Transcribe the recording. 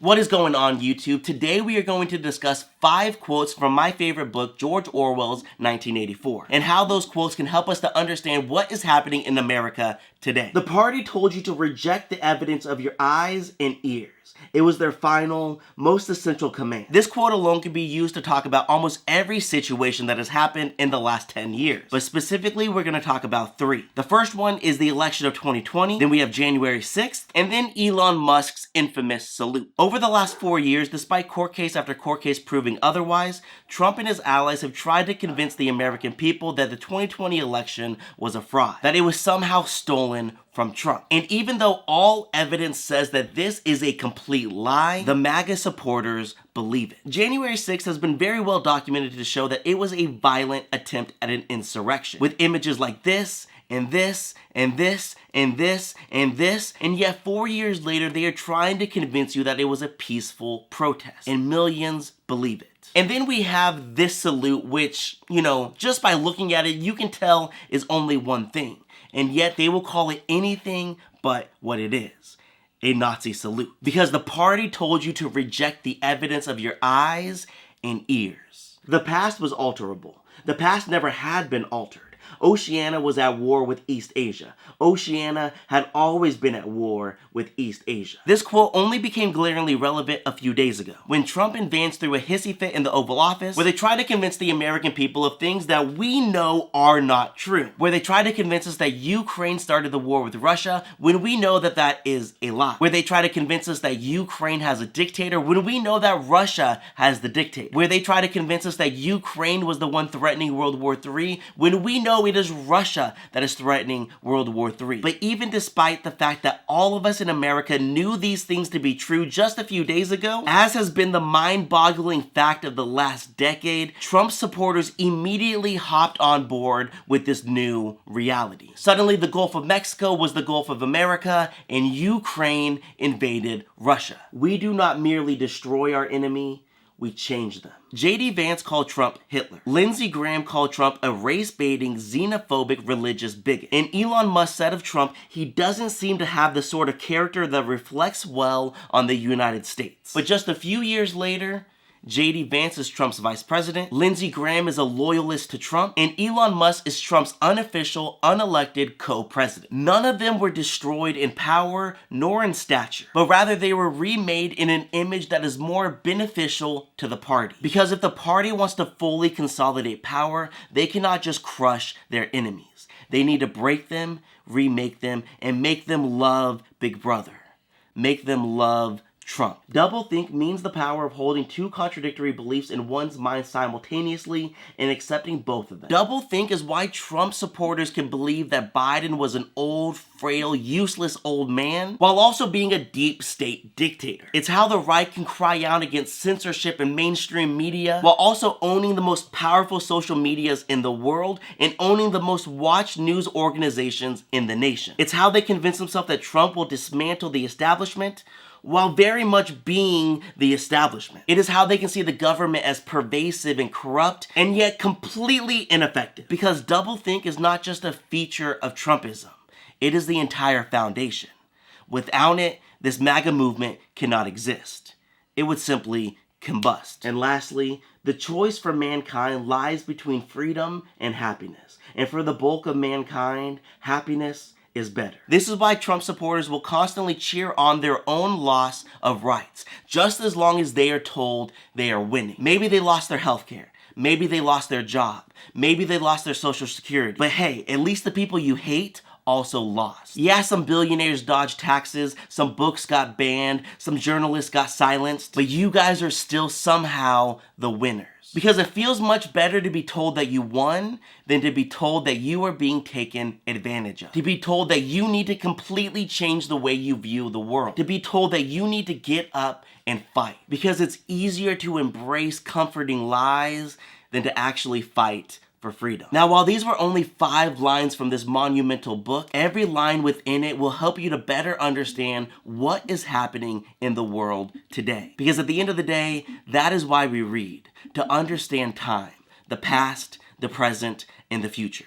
What is going on, YouTube? Today we are going to discuss 5 quotes from my favorite book, George Orwell's 1984, and how those quotes can help us to understand what is happening in America today. The party told you to reject the evidence of your eyes and ears. It was their final, most essential command. This quote alone can be used to talk about almost every situation that has happened in the last 10 years. But specifically, we're going to talk about 3. The first one is the election of 2020, then we have January 6th, and then Elon Musk's infamous salute. Over the last 4 years, despite court case after court case proving otherwise, Trump and his allies have tried to convince the American people that the 2020 election was a fraud, that it was somehow stolen from Trump. And even though all evidence says that this is a complete lie, the MAGA supporters believe it. January 6th has been very well documented to show that it was a violent attempt at an insurrection, with images like this, and this, and this, and this, and this, and yet 4 years later they are trying to convince you that it was a peaceful protest, and millions believe it. And then we have this salute, which, just by looking at it, you can tell is only one thing. And yet they will call it anything but what it is, a Nazi salute. Because the party told you to reject the evidence of your eyes and ears. The past was alterable. The past never had been altered. Oceania was at war with Eastasia. Oceania had always been at war with Eastasia. This quote only became glaringly relevant a few days ago, when Trump and Vance threw a hissy fit in the Oval Office, where they tried to convince the American people of things that we know are not true. Where they tried to convince us that Ukraine started the war with Russia, when we know that that is a lie. Where they try to convince us that Ukraine has a dictator, when we know that Russia has the dictator. Where they try to convince us that Ukraine was the one threatening World War III, when we know it is Russia that is threatening World War III. But even despite the fact that all of us in America knew these things to be true just a few days ago, as has been the mind-boggling fact of the last decade, Trump supporters immediately hopped on board with this new reality. Suddenly, the Gulf of Mexico was the Gulf of America, and Ukraine invaded Russia. We do not merely destroy our enemy, we change them. J.D. Vance called Trump Hitler. Lindsey Graham called Trump a race-baiting, xenophobic, religious bigot. And Elon Musk said of Trump, he doesn't seem to have the sort of character that reflects well on the United States. But just a few years later, J.D. Vance is Trump's vice president, Lindsey Graham is a loyalist to Trump, and Elon Musk is Trump's unofficial, unelected co-president. None of them were destroyed in power nor in stature, but rather they were remade in an image that is more beneficial to the party. Because if the party wants to fully consolidate power, they cannot just crush their enemies. They need to break them, remake them, and make them love Big Brother. Make them love Trump. Doublethink means the power of holding 2 contradictory beliefs in one's mind simultaneously and accepting both of them. Doublethink is why Trump supporters can believe that Biden was an old, frail, useless old man, while also being a deep state dictator. It's how the right can cry out against censorship and mainstream media, while also owning the most powerful social medias in the world and owning the most watched news organizations in the nation. It's how they convince themselves that Trump will dismantle the establishment, while very much being the establishment. It is how they can see the government as pervasive and corrupt, and yet completely ineffective. Because doublethink is not just a feature of Trumpism, it is the entire foundation. Without it, this MAGA movement cannot exist. It would simply combust. And lastly, the choice for mankind lies between freedom and happiness. And for the bulk of mankind, happiness is better. This is why Trump supporters will constantly cheer on their own loss of rights, just as long as they are told they are winning. Maybe they lost their healthcare. Maybe they lost their job. Maybe they lost their social security. But hey, at least the people you hate also lost. Yeah, some billionaires dodged taxes, some books got banned, some journalists got silenced, but you guys are still somehow the winners. Because it feels much better to be told that you won than to be told that you are being taken advantage of. To be told that you need to completely change the way you view the world. To be told that you need to get up and fight. Because it's easier to embrace comforting lies than to actually fight for freedom. Now, while these were only 5 lines from this monumental book, every line within it will help you to better understand what is happening in the world today. Because at the end of the day, that is why we read, to understand time, the past, the present, and the future.